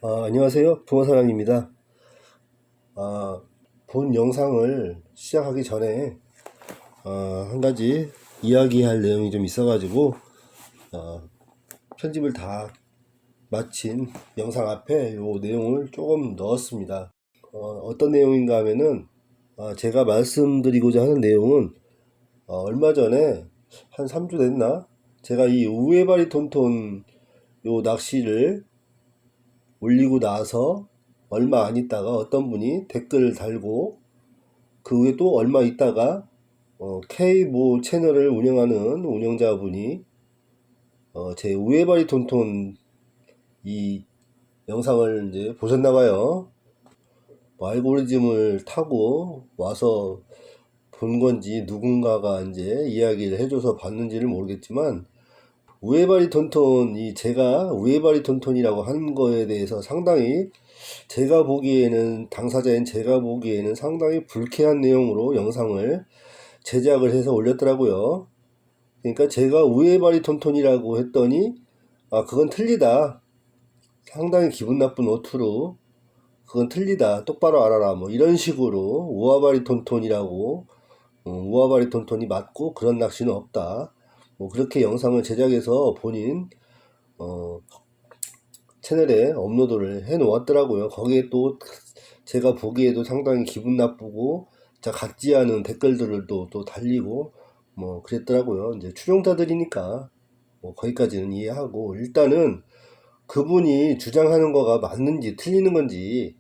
안녕하세요. 붕어사랑입니다. 아, 본 영상을 시작하기 전에 한 가지 이야기할 내용이 좀 있어가지고 편집을 다 마친 영상 앞에 요 내용을 조금 넣었습니다. 어떤 내용인가 하면은 제가 말씀드리고자 하는 내용은 얼마 전에 한 3주 됐나? 제가 이 우에바리 톤톤 요 낚시를 올리고 나서 얼마 안 있다가 어떤 분이 댓글을 달고 그 후에 또 얼마 있다가 K모 채널을 운영하는 운영자분이 제 우에바리 톤톤 이 영상을 이제 보셨나봐요. 뭐 알고리즘을 타고 와서 본 건지 누군가가 이제 이야기를 해줘서 봤는지를 모르겠지만 우에바리 톤톤 제가 우에바리 톤톤이라고 한 거에 대해서 상당히 제가 보기에는 당사자인 제가 보기에는 상당히 불쾌한 내용으로 영상을 제작을 해서 올렸더라고요. 그러니까 제가 우에바리 톤톤이라고 했더니 그건 틀리다. 상당히 기분 나쁜 어투로 그건 틀리다. 똑바로 알아라. 뭐 이런 식으로 우아바리 톤톤이라고 우아바리 톤톤이 맞고 그런 낚시는 없다. 뭐 그렇게 영상을 제작해서 본인 채널에 업로드를 해 놓았더라고요. 거기에 또 제가 보기에도 상당히 기분 나쁘고 같지 않은 댓글들을 또 달리고 뭐 그랬더라고요. 이제 추종자들이니까 뭐 거기까지는 이해하고 일단은 그분이 주장하는 거가 맞는지 틀리는 건지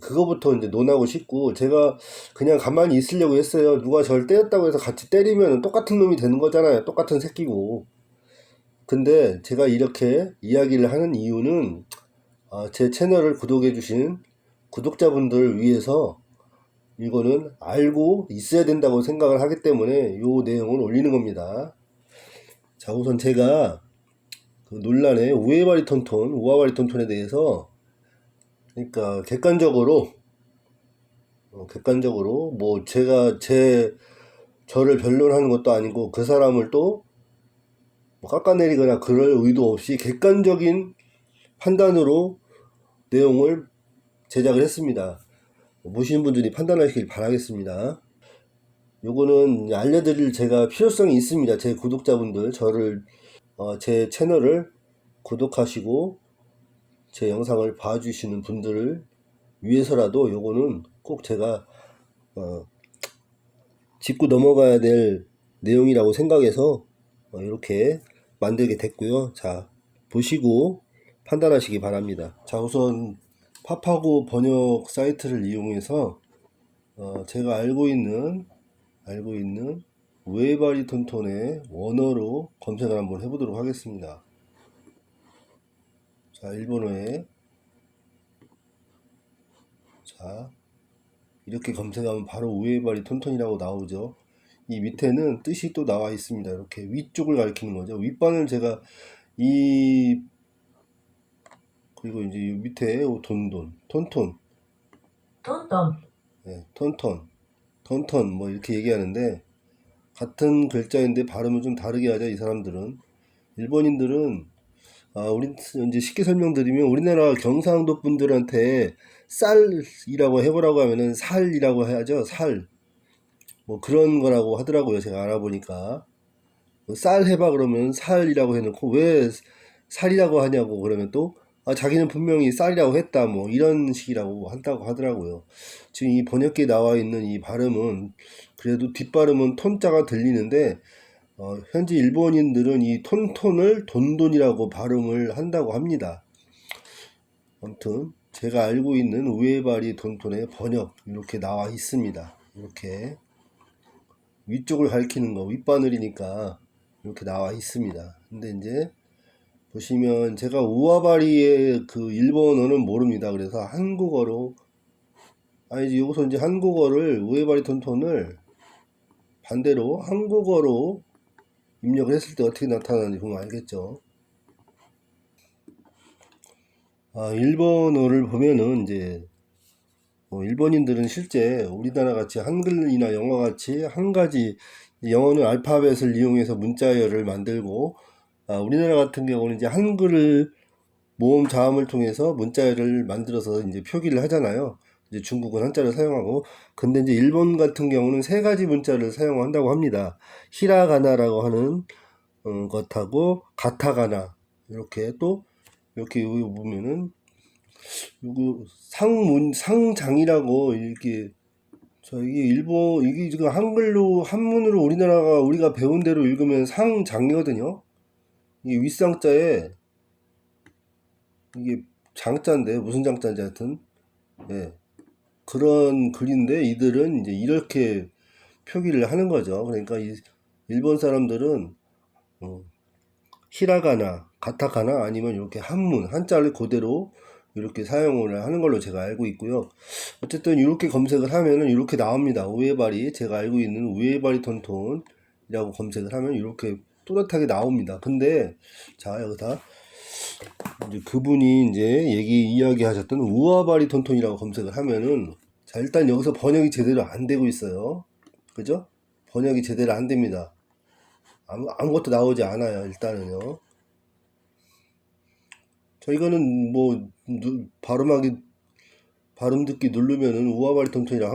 그거부터 이제 논하고 싶고 제가 그냥 가만히 있으려고 했어요. 누가 저를 때렸다고 해서 같이 때리면 똑같은 놈이 되는 거잖아요. 똑같은 새끼고. 근데 제가 이렇게 이야기를 하는 이유는 제 채널을 구독해 주신 구독자분들을 위해서 이거는 알고 있어야 된다고 생각을 하기 때문에 요 내용을 올리는 겁니다. 자, 우선 제가 그 논란의 우에바리 톤톤, 우아바리 톤톤에 대해서 그러니까 객관적으로 뭐 제가 저를 변론하는 것도 아니고 그 사람을 또뭐 깎아내리거나 그럴 의도 없이 객관적인 판단으로 내용을 제작을 했습니다. 보시는 분들이 판단하시길 바라겠습니다. 요거는 알려드릴 제가 필요성이 있습니다. 제 구독자분들 제 채널을 구독하시고 제 영상을 봐주시는 분들을 위해서라도 요거는 꼭 제가 짚고 넘어가야 될 내용이라고 생각해서 이렇게 만들게 됐고요. 자, 보시고 판단하시기 바랍니다. 자, 우선 파파고 번역 사이트를 이용해서 제가 알고 있는 우에바리 톤톤의 원어로 검색을 한번 해보도록 하겠습니다. 자, 일본어에 자 이렇게 검색하면 바로 우에바리 톤톤이라고 나오죠. 이 밑에는 뜻이 또 나와 있습니다. 이렇게 위쪽을 가리키는 거죠. 윗반을 제가 그리고 이제 이 밑에 톤톤 네, 톤톤 뭐 이렇게 얘기하는데 같은 글자인데 발음을 좀 다르게 하죠. 이 사람들은 일본인들은 우리 이제 쉽게 설명드리면 우리나라 경상도 분들한테 쌀이라고 해보라고 하면은 살이라고 해야죠. 살. 뭐 그런 거라고 하더라고요. 제가 알아보니까. 쌀 해봐 그러면 살이라고 해놓고 왜 살이라고 하냐고 그러면 또 자기는 분명히 쌀이라고 했다 뭐 이런 식이라고 한다고 하더라고요. 지금 이 번역기에 나와 있는 이 발음은 그래도 뒷발음은 톤자가 들리는데 현지 일본인들은 이 톤톤을 돈돈이라고 발음을 한다고 합니다. 아무튼 제가 알고 있는 우에바리 톤톤의 번역 이렇게 나와 있습니다. 이렇게 위쪽을 가리키는 거 윗바늘이니까 이렇게 나와 있습니다. 근데 이제 보시면 제가 우아바리의 그 일본어는 모릅니다. 그래서 한국어로 아니지 여기서 이제 한국어를 우에바리 톤톤을 반대로 한국어로 입력을 했을 때 어떻게 나타나는지 보면 알겠죠. 일본어를 보면은 이제 일본인들은 실제 우리나라 같이 한글이나 영어 같이 한 가지 영어는 알파벳을 이용해서 문자열을 만들고 우리나라 같은 경우는 이제 한글을 모음 자음을 통해서 문자를 만들어서 이제 표기를 하잖아요. 이제 중국은 한자를 사용하고, 근데 이제 일본 같은 경우는 세 가지 문자를 사용한다고 합니다. 히라가나라고 하는 것하고 가타가나, 이렇게 또 이렇게 여기 보면은 요거 상장이라고 이렇게, 이게 일본, 이게 지금 한글로 한문으로 우리가 배운 대로 읽으면 상장이거든요. 이게 윗상자에 이게 장자인데 무슨 장자인지 하여튼, 예, 그런 글인데 이들은 이제 이렇게 표기를 하는 거죠. 그러니까 이 일본 사람들은 히라가나, 가타카나 아니면 이렇게 한문, 한자를 그대로 이렇게 사용을 하는 걸로 제가 알고 있고요. 어쨌든 이렇게 검색을 하면은 이렇게 나옵니다. 우에바리, 제가 알고 있는 우에바리 톤톤이라고 검색을 하면 이렇게 또렷하게 나옵니다. 근데 자, 여기다 이제 그분이 이제 이야기하셨던 우아바리 톤톤이라고 검색을 하면은, 자, 일단 여기서 번역이 제대로 안 되고 있어요. 그죠? 번역이 제대로 안 됩니다. 아무것도 나오지 않아요. 일단은요. 자, 이거는 뭐 발음 듣기 누르면은 우아바리 톤톤이라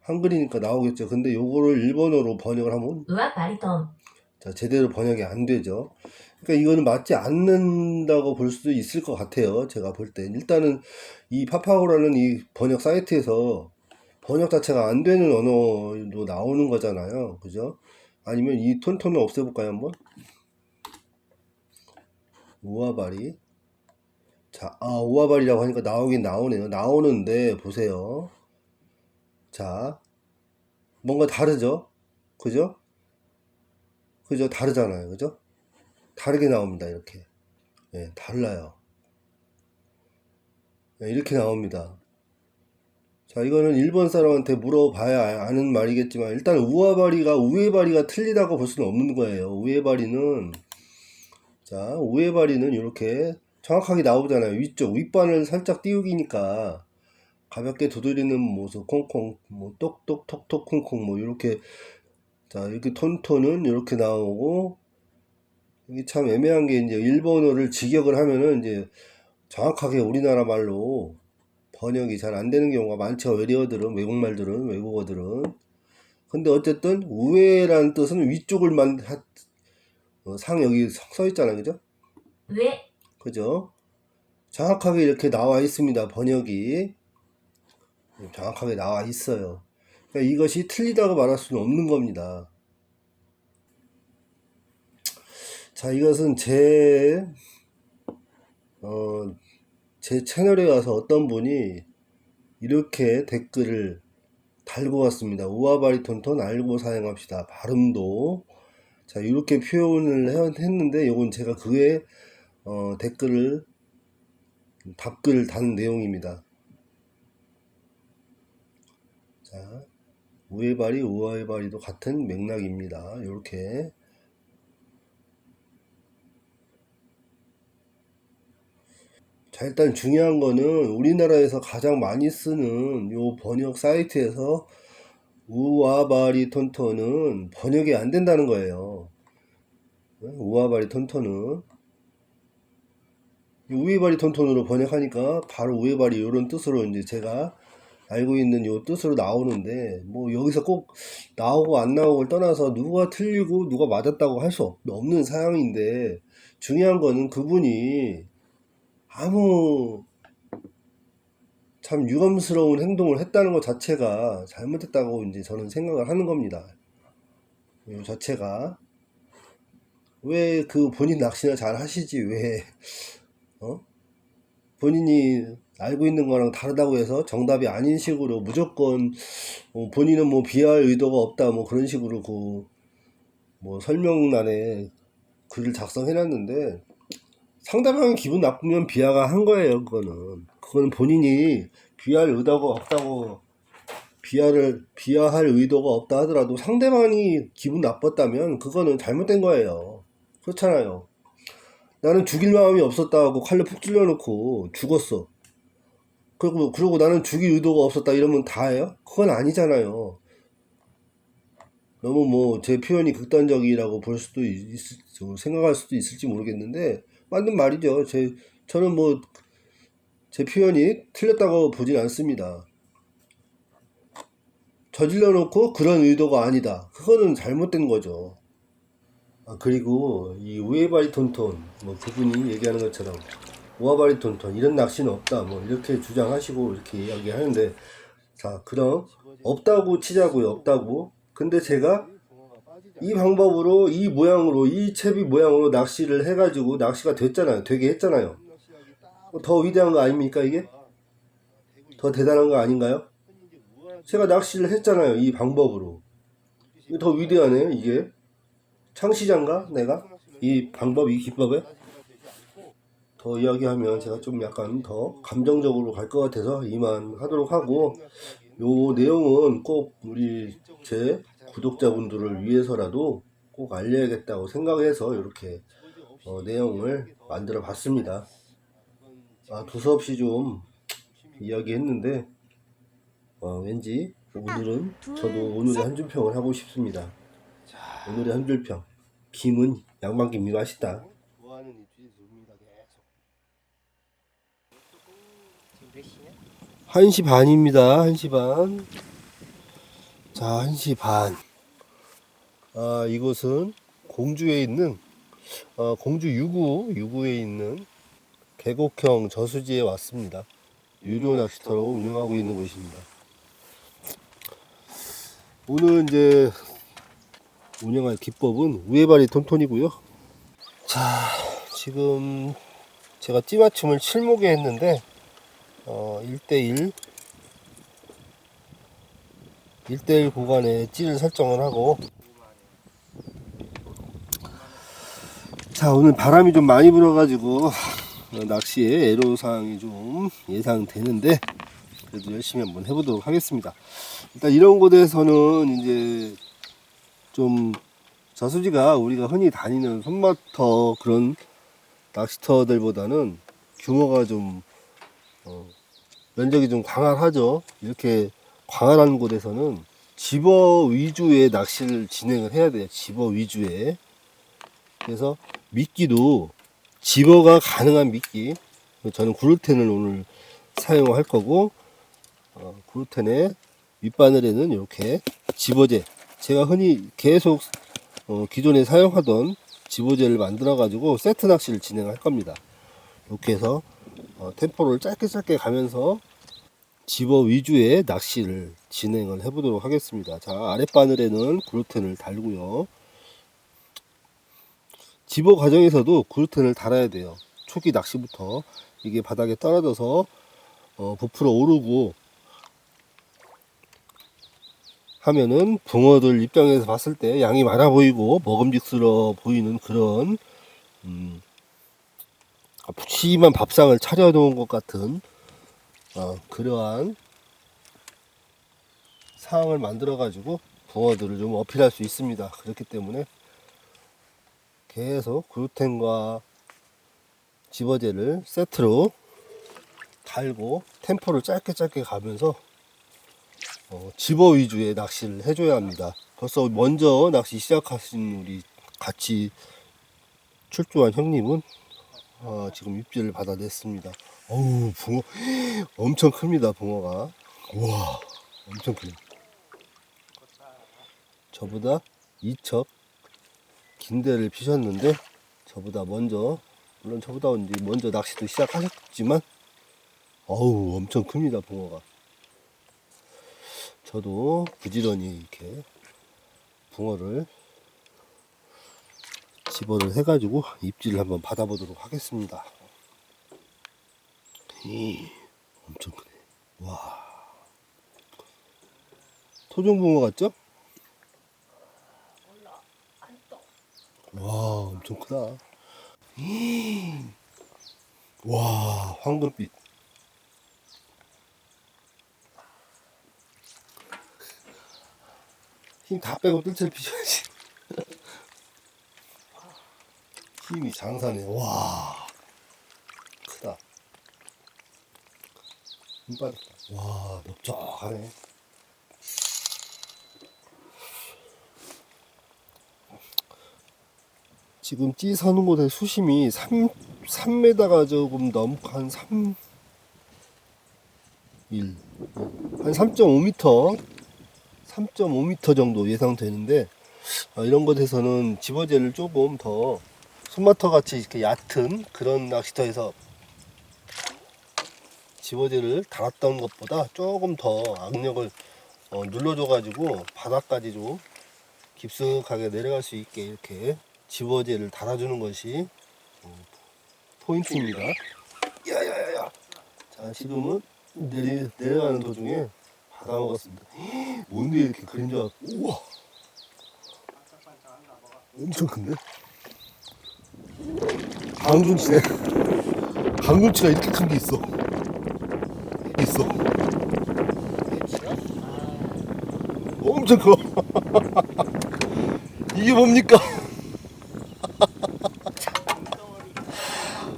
한글이니까 나오겠죠. 근데 요거를 일본어로 번역을 하면 우아바리톤. 자, 제대로 번역이 안 되죠. 그러니까 이거는 맞지 않는다고 볼 수도 있을 것 같아요. 제가 볼 때. 일단은 이 파파고라는 이 번역 사이트에서 번역 자체가 안 되는 언어도 나오는 거잖아요. 그죠? 아니면 이 톤톤을 없애볼까요, 한번? 우아바리. 자, 우아바리라고 하니까 나오긴 나오네요. 나오는데, 보세요. 자, 뭔가 다르죠? 그죠? 그죠? 다르잖아요. 그죠? 다르게 나옵니다. 이렇게. 네, 달라요. 네, 이렇게 나옵니다. 자, 이거는 일본 사람한테 물어봐야 아는 말이겠지만, 일단 우에바리가 틀리다고 볼 수는 없는 거예요. 우에바리는 이렇게 정확하게 나오잖아요. 윗반을 살짝 띄우기니까 가볍게 두드리는 모습, 콩콩, 뭐 똑똑, 톡톡, 콩콩, 뭐 이렇게. 자, 이렇게 톤톤은 이렇게 나오고, 이게 참 애매한 게, 이제 일본어를 직역을 하면은 이제 정확하게 우리나라 말로 번역이 잘 안 되는 경우가 많죠. 외국어들은. 근데 어쨌든 우에라는 뜻은 위쪽을만 여기 써 있잖아요. 그죠? 왜? 그죠? 정확하게 이렇게 나와 있습니다. 번역이 정확하게 나와 있어요. 그러니까 이것이 틀리다고 말할 수는 없는 겁니다. 자, 이것은 제 채널에 와서 어떤 분이 이렇게 댓글을 달고 왔습니다. 우아바리 톤톤 알고 사용합시다. 발음도. 자, 이렇게 표현을 했는데, 요건 제가 그에 답글을 단 내용입니다. 자, 우에바리, 우아에바리도 같은 맥락입니다. 이렇게. 자, 일단 중요한 거는 우리나라에서 가장 많이 쓰는 요 번역 사이트에서 우아바리 톤톤은 번역이 안 된다는 거예요. 우아바리 톤톤은 우에바리 톤톤으로 번역하니까 바로 우에바리 이런 뜻으로 이제 제가 알고 있는 요 뜻으로 나오는데, 뭐 여기서 꼭 나오고 안 나오고를 떠나서 누가 틀리고 누가 맞았다고 할 수 없는 사항인데, 중요한 거는 그분이 아무 참 유감스러운 행동을 했다는 것 자체가 잘못했다고 이제 저는 생각을 하는 겁니다. 이 자체가. 왜 그 본인 낚시나 잘 하시지, 왜, 본인이 알고 있는 거랑 다르다고 해서 정답이 아닌 식으로 무조건, 본인은 뭐 비하할 의도가 없다, 뭐 그런 식으로 뭐 설명란에 글을 작성해놨는데, 상대방이 기분 나쁘면 비하가 한 거예요. 그거는 본인이 비하할 의도가 없다고, 비하할 의도가 없다 하더라도 상대방이 기분 나빴다면 그거는 잘못된 거예요. 그렇잖아요. 나는 죽일 마음이 없었다 하고 칼로 푹 찔러놓고 죽었어. 그리고 나는 죽일 의도가 없었다 이러면 다예요? 그건 아니잖아요. 너무 뭐 제 표현이 극단적이라고 생각할 수도 있을지 모르겠는데, 맞는 말이죠. 저는 뭐 제 표현이 틀렸다고 보진 않습니다. 저질러 놓고 그런 의도가 아니다. 그거는 잘못된 거죠. 그리고 이 우에바리톤톤, 뭐 그분이 얘기하는 것처럼 우아바리톤톤 이런 낚시는 없다. 뭐 이렇게 주장하시고 이렇게 이야기하는데, 자, 그럼 없다고 치자고요. 없다고. 근데 제가 이 방법으로, 이 모양으로, 이 채비 모양으로 낚시를 해가지고 낚시가 됐잖아요. 되게 했잖아요. 더 위대한 거 아닙니까, 이게? 더 대단한 거 아닌가요? 제가 낚시를 했잖아요. 이 방법으로. 이게 더 위대하네요, 이게. 창시자인가? 내가? 이 방법, 이 기법에? 더 이야기하면 제가 좀 약간 더 감정적으로 갈 것 같아서 이만 하도록 하고, 요 내용은 꼭 우리 제 구독자분들을 위해서라도 꼭 알려야겠다고 생각해서 이렇게 내용을 만들어 봤습니다. 두서없이 좀 이야기했는데 왠지 오늘은 저도 오늘의 한줄평을 하고 싶습니다. 오늘의 한줄평, 김은 양반김이 맛있다. 좋아하는 입질이 들어옵니다. 계속. 1시 반입니다. 1시 반. 자, 1시 반. 이곳은 공주에 있는 공주 유구에 있는 계곡형 저수지에 왔습니다. 유료 낚시터로 운영하고 있는 곳입니다. 오늘 이제 운영할 기법은 우에바리 톤톤이고요. 자, 지금 제가 찌맞춤을 7목에 했는데 1대1 구간에 찌를 설정을 하고, 자, 오늘 바람이 좀 많이 불어가지고 낚시에 애로사항이 좀 예상되는데 그래도 열심히 한번 해보도록 하겠습니다. 일단 이런 곳에서는 이제 좀 저수지가 우리가 흔히 다니는 손맛터 그런 낚시터들보다는 규모가 좀 면적이 좀 광활하죠. 이렇게 광활한 곳에서는 집어 위주의 낚시를 진행을 해야 돼요. 집어 위주의. 그래서 미끼도 집어가 가능한 미끼, 저는 구르텐을 오늘 사용할 거고, 구르텐의 윗바늘에는 이렇게 집어제, 제가 흔히 계속 기존에 사용하던 집어제를 만들어 가지고 세트 낚시를 진행할 겁니다. 이렇게 해서 템포를 짧게 가면서 집어 위주의 낚시를 진행을 해 보도록 하겠습니다. 자, 아랫바늘에는 구르텐을 달고요. 집어 과정에서도 구르텐을 달아야 돼요. 초기 낚시부터. 이게 바닥에 떨어져서 부풀어 오르고 하면은 붕어들 입장에서 봤을 때 양이 많아 보이고 먹음직스러워 보이는 그런 푸짐한 밥상을 차려 놓은 것 같은 그러한 상황을 만들어 가지고 붕어들을 좀 어필할 수 있습니다. 그렇기 때문에 계속 구르텐과 집어제를 세트로 달고 템포를 짧게 가면서 집어 위주의 낚시를 해줘야 합니다. 벌써 먼저 낚시 시작하신 우리 같이 출조한 형님은 지금 입질을 받아냈습니다. 어우, 붕어 엄청 큽니다. 붕어가. 우와, 엄청 크네. 저보다 2척 긴 데를 피셨는데 저보다 먼저, 물론 저보다 먼저 낚시도 시작하셨지만 어우, 엄청 큽니다. 붕어가. 저도 부지런히 이렇게 붕어를 집어를 해가지고 입질을 한번 받아보도록 하겠습니다. 엄청 크네. 와, 토종붕어 같죠? 와, 엄청 크다. 와, 황금빛. 힘 다 빼고 뜰채를 피셔야지. 힘이 장사네. 와, 크다. 힘 빠졌다. 와, 넓적하네. 지금 찌 서는 곳의 수심이 3m가 조금 넘고 한 3.5m 3.5m 정도 예상되는데, 이런 곳에서는 집어제를 조금 더 손마터 같이 이렇게 얕은 그런 낚시터에서 집어제를 달았던 것보다 조금 더 악력을 눌러줘 가지고 바닥까지 좀 깊숙하게 내려갈 수 있게 이렇게 집어제를 달아주는 것이 포인트입니다. 야야야야. 자, 지금은 내려가는 도중에 받아 먹었습니다. 뭔데 이렇게 그림자가, 우와, 엄청 큰데? 강준치네. 강준치가 이렇게 큰 게 있어. 엄청 커. 이게 뭡니까?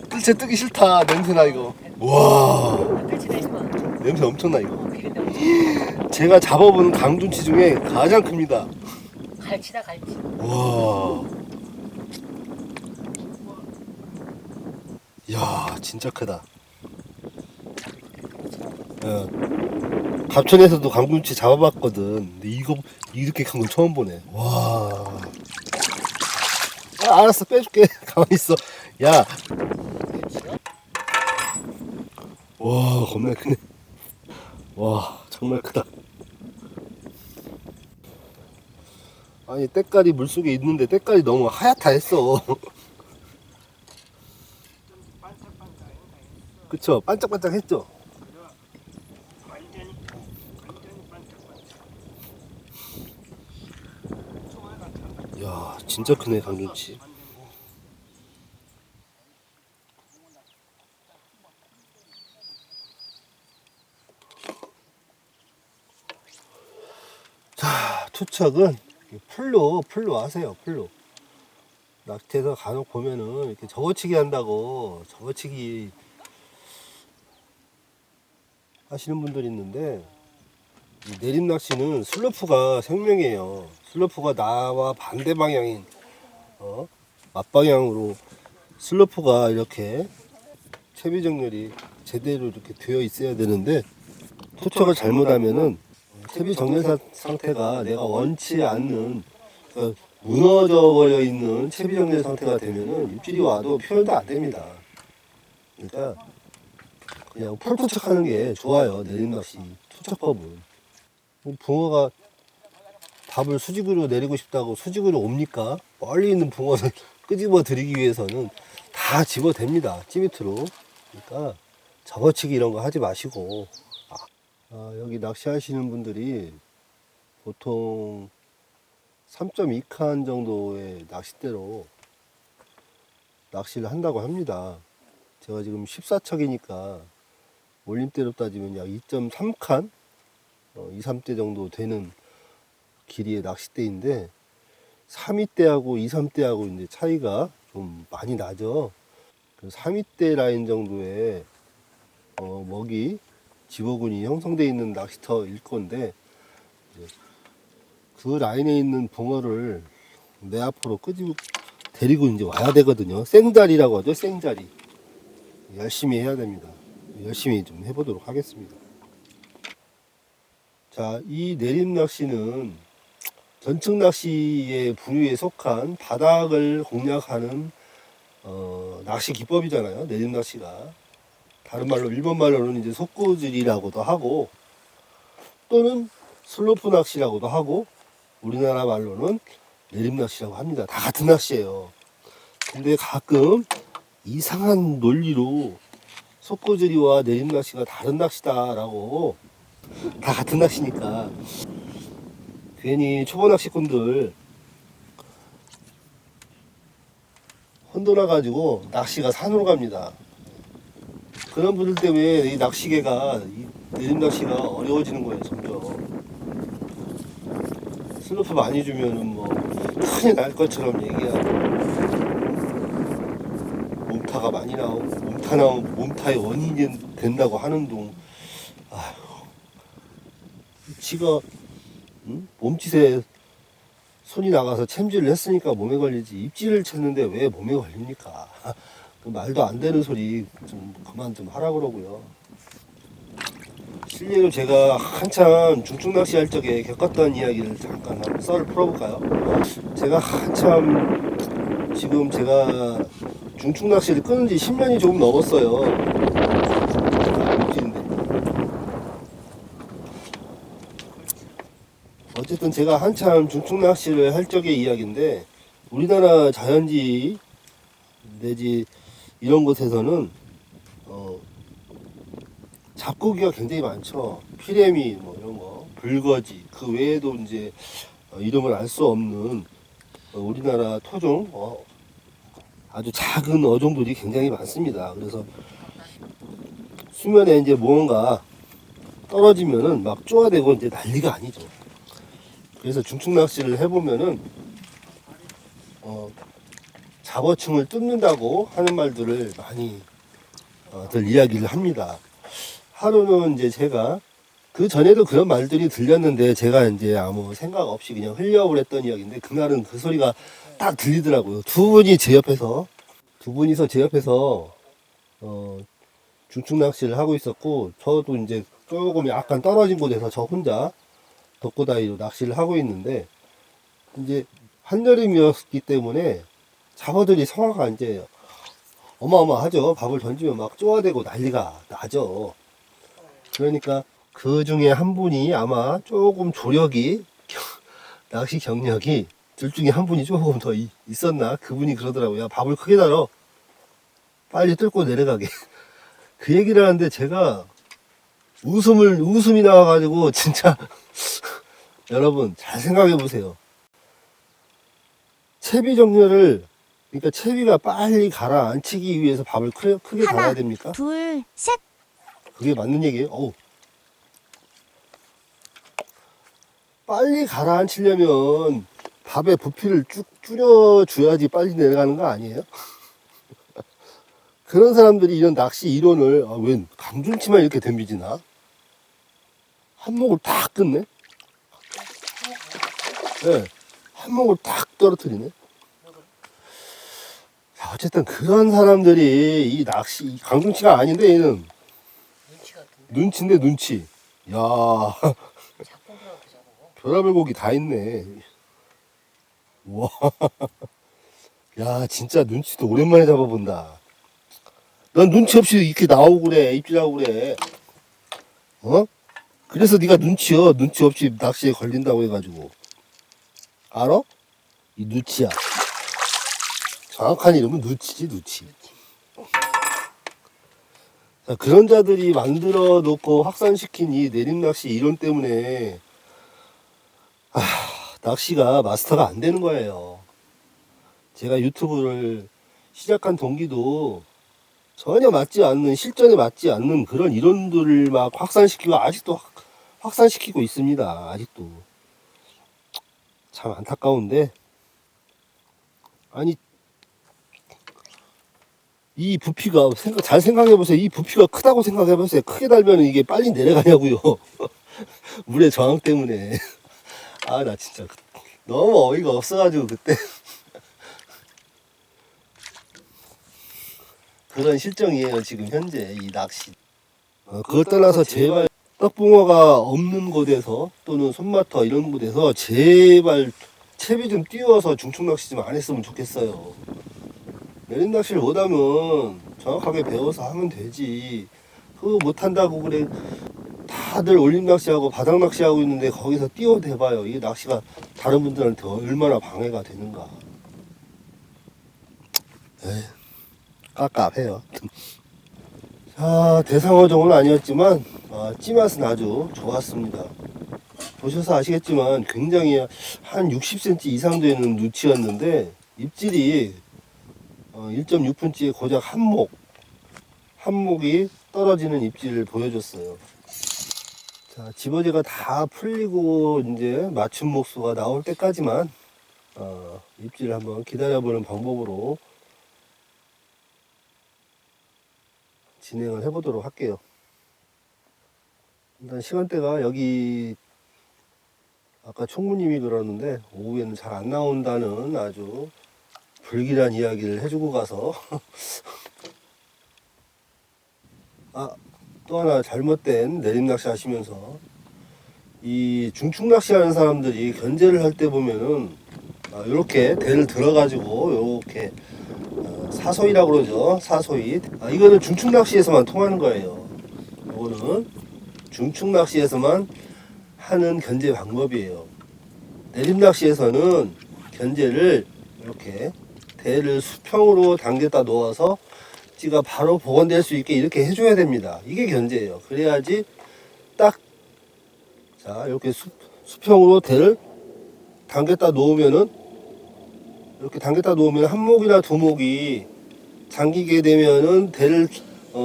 뜰채 뜨기 싫다. 냄새나 이거. 와, 냄새 엄청나 이거. 제가 잡아본 강준치 중에 가장 큽니다. 갈치다 갈치. 와, 야, 진짜 크다. 갑천에서도 강준치 잡아봤거든. 근데 이거 이렇게 큰 건 처음 보네. 와. 알았어, 빼줄게. 가만히 있어. 야. 와, 겁나 크네. 와, 정말 크다. 아니, 때깔이 물속에 있는데 때깔이 너무 하얗다 했어. 그쵸? 반짝반짝 했죠? 야, 진짜 크네, 강준치. 자, 투척은 풀로 하세요, 풀로. 낚시에서 간혹 보면은 이렇게 접어치기 한다고 접어치기 하시는 분들이 있는데, 이 내림 낚시는 슬로프가 생명이에요. 슬로프가 나와 반대 방향인 맞방향으로 슬로프가 이렇게 채비 정렬이 제대로 이렇게 되어 있어야 되는데, 투척을 잘못하면은 채비 정렬 상태가 내가 원치 않는, 그러니까 무너져 버려 있는 채비 정렬 상태가 되면은 입질이 와도 표현도 안 됩니다. 그러니까 그냥 폴투척하는 게 좋아요. 내림 낚시 투척법은. 붕어가 밥을 수직으로 내리고 싶다고 수직으로 옵니까? 멀리 있는 붕어를 끄집어 들이기 위해서는 다 집어댑니다. 찌밑으로. 그러니까 접어치기 이런 거 하지 마시고, 여기 낚시하시는 분들이 보통 3.2칸 정도의 낚싯대로 낚시를 한다고 합니다. 제가 지금 14척이니까 올림대로 따지면 약 2.3칸? 2, 3대 정도 되는 길이의 낚싯대인데, 3위대하고 2, 3대하고 이제 차이가 좀 많이 나죠. 3위대 라인 정도의 먹이 집어군이 형성되어 있는 낚시터일 건데, 그 라인에 있는 붕어를 내 앞으로 끄집어 데리고 이제 와야 되거든요. 생자리라고 하죠. 생자리. 열심히 해야 됩니다. 열심히 좀 해보도록 하겠습니다. 자, 이 내림 낚시는 전층 낚시의 부류에 속한 바닥을 공략하는 낚시 기법이잖아요. 내림 낚시가. 다른 말로, 일본 말로는 이제 속구질이라고도 하고, 또는 슬로프 낚시라고도 하고, 우리나라 말로는 내림 낚시라고 합니다. 다 같은 낚시예요. 근데 가끔 이상한 논리로 속구질이와 내림 낚시가 다른 낚시다라고, 다 같은 낚시니까 괜히 초보 낚시꾼들 혼돈나 가지고 낚시가 산으로 갑니다. 그런 분들 때문에 이 낚시계가, 이 내림 낚시가 어려워지는 거예요. 점점 슬로프 많이 주면은 뭐 큰일 날 것처럼 얘기하고, 몸타가 많이 나오고, 몸타의 원인이 된다고 하는 동, 지가 몸짓에 손이 나가서 챔질을 했으니까 몸에 걸리지, 입질을 쳤는데 왜 몸에 걸립니까? 그 말도 안 되는 소리 좀 그만 좀 하라 그러고요. 실례로 제가 한참 중증 낚시 할 적에 겪었던 이야기를 잠깐 한번 썰을 풀어볼까요? 제가 한참 지금 제가 중증 낚시를 끊은 지 10년이 조금 넘었어요. 어쨌든 제가 한참 중증 낚시를 할 적의 이야기인데, 우리나라 자연지 내지 이런 곳에서는 잡고기가 굉장히 많죠. 피레미 뭐 이런 거, 불거지, 그 외에도 이제 이름을 알 수 없는 우리나라 토종 아주 작은 어종들이 굉장히 많습니다. 그래서 수면에 이제 무언가 떨어지면은 막 쪼아대고 이제 난리가 아니죠. 그래서 중증 낚시를 해보면은 잡어층을 뜯는다고 하는 말들을 많이 들 이야기를 합니다. 하루는 이제 제가 그 전에도 그런 말들이 들렸는데 제가 이제 아무 생각 없이 그냥 흘려버렸던 이야기인데, 그날은 그 소리가 딱 들리더라고요. 두 분이서 제 옆에서 중증 낚시를 하고 있었고, 저도 이제 조금 약간 떨어진 곳에서 저 혼자 덕고다이로 낚시를 하고 있는데, 이제 한여름이었기 때문에 잡어들이 성화가 이제 어마어마하죠. 밥을 던지면 막 쪼아대고 난리가 나죠. 그러니까 그 중에 한 분이 아마 조금 조력이 낚시 경력이 둘 중에 한 분이 조금 더 있었나, 그분이 그러더라고요. 야, 밥을 크게 달어, 빨리 뚫고 내려가게. 그 얘기를 하는데 제가 웃음이 나와가지고 진짜 여러분 잘 생각해 보세요. 채비 정렬을, 그러니까 채비가 빨리 가라앉히기 위해서 밥을 크게 달아야 됩니까? 둘, 셋. 그게 맞는 얘기예요. 빨리 가라앉히려면 밥의 부피를 쭉 줄여줘야지 빨리 내려가는 거 아니에요? 그런 사람들이 이런 낚시 이론을, 웬 강준치만 이렇게 덤비지나? 한몫을 딱 끊네? 네, 한몫을 딱 떨어뜨리네? 자, 어쨌든 그런 사람들이 이 낚시, 강준치가 아닌데 얘는 눈치 같은데. 눈치인데 눈치. 야, 잡고기라고 잡고. 별의별 고기 다 있네. 와, 야, 진짜 눈치도 오랜만에 잡아본다. 넌 눈치 없이 이렇게 나오고 그래, 입질하고 그래. 그래서 네가 눈치여. 눈치 없이 낚시에 걸린다고 해가지고. 알아? 이 누치야. 정확한 이름은 누치지, 누치. 자, 그런 자들이 만들어 놓고 확산시킨 이 내림낚시 이론 때문에 낚시가 마스터가 안 되는 거예요. 제가 유튜브를 시작한 동기도 전혀 맞지 않는, 실전에 맞지 않는 그런 이론들을 막 확산시키고, 아직도 확산시키고 있습니다. 아직도. 참 안타까운데, 아니, 이 부피가, 잘 생각해보세요. 이 부피가 크다고 생각해보세요. 크게 달면 이게 빨리 내려가냐고요. 물의 저항 때문에. 아, 나 진짜 너무 어이가 없어가지고 그때. 그런 실정이에요, 지금 현재 이 낚시. 그걸 떠나서 제발 떡붕어가 없는 곳에서 또는 손마터 이런 곳에서 제발 채비 좀 띄워서 중충 낚시 좀 안 했으면 좋겠어요. 내림 낚시를 못하면 정확하게 배워서 하면 되지. 그거 못한다고 그래. 다들 올림 낚시하고 바닥 낚시하고 있는데 거기서 띄워대봐요. 이게 낚시가 다른 분들한테 얼마나 방해가 되는가. 에이, 깝깝해요. 자, 대상어종은 아니었지만 찌맛은 아주 좋았습니다. 보셔서 아시겠지만 굉장히 한 60cm 이상 되는 누치였는데, 입질이 1.6분치의 고작 한목이 떨어지는 입질을 보여줬어요. 자, 집어지가 다 풀리고 이제 맞춤 목수가 나올 때까지만 입질을 한번 기다려보는 방법으로 진행을 해보도록 할게요. 일단 시간대가 여기 아까 총무님이 그러는데 오후에는 잘 안 나온다는 아주 불길한 이야기를 해주고 가서 또 하나 잘못된 내림 낚시 하시면서 이 중축 낚시 하는 사람들이 견제를 할 때 보면은 이렇게 대를 들어가지고 이렇게 사소이라고 그러죠. 사소이. 이거는 중축 낚시에서만 통하는 거예요. 이거는 중축 낚시에서만 하는 견제 방법이에요. 내림 낚시에서는 견제를 이렇게 대를 수평으로 당겼다 놓아서 찌가 바로 복원될 수 있게 이렇게 해줘야 됩니다. 이게 견제예요. 그래야지 딱, 자, 이렇게 수평으로 대를 당겼다 놓으면은, 이렇게 당겼다 놓으면 한 목이나 두 목이 당기게 되면은 대를,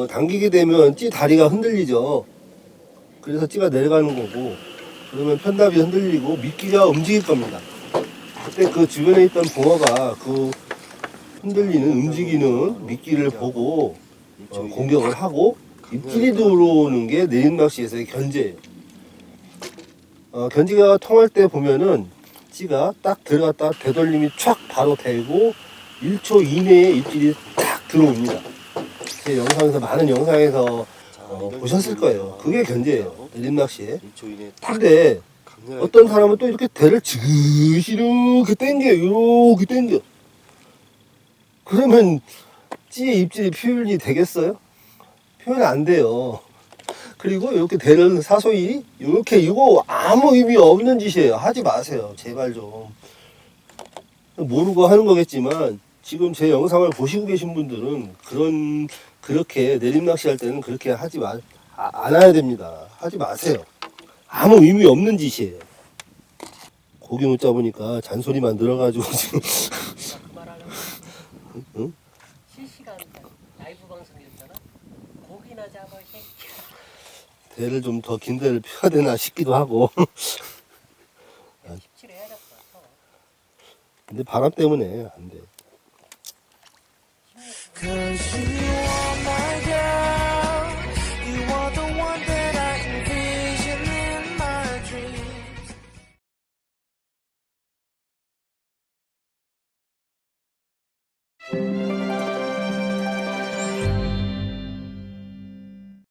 당기게 되면 찌 다리가 흔들리죠. 그래서 찌가 내려가는 거고, 그러면 편답이 흔들리고 미끼가 움직일 겁니다. 그때 그 주변에 있던 붕어가 그 흔들리는 움직이는 미끼를 보고 공격을 하고 입질이 들어오는 게 내림 낚시에서의 견제예요. 견제가 통할 때 보면은 찌가 딱 들어갔다 되돌림이 촥 바로 되고 1초 이내에 입질이 딱 들어옵니다. 제 영상에서 많은 영상에서 보셨을 거예요. 그게 견제예요. 내림 낚시에. 근데 어떤 사람은 또 이렇게 대를 지그시 이렇게 당겨, 이렇게 당겨. 그러면 찌의 입질이 표현이 되겠어요? 표현 안 돼요. 그리고 이렇게 대를 사소히 이렇게 이거 아무 의미 없는 짓이에요. 하지 마세요. 제발 좀. 모르고 하는 거겠지만 지금 제 영상을 보시고 계신 분들은 그렇게 내림 낚시 할 때는 그렇게 하지 않아야 됩니다. 하지 마세요. 아무 의미 없는 짓이에요. 고기 못 잡으니까 잔소리만 늘어가지고 지금. 그 말하려면 응? 실시간 라이브 방송이었잖아. 고기나 잡아 이 새끼야. 대를 좀 더 긴 대를 펴야 되나 싶기도 하고. 십칠해야 될 것 같아. 근데 바람 때문에 안 돼. Cause you are my girl, you are the one that I envision in my dreams.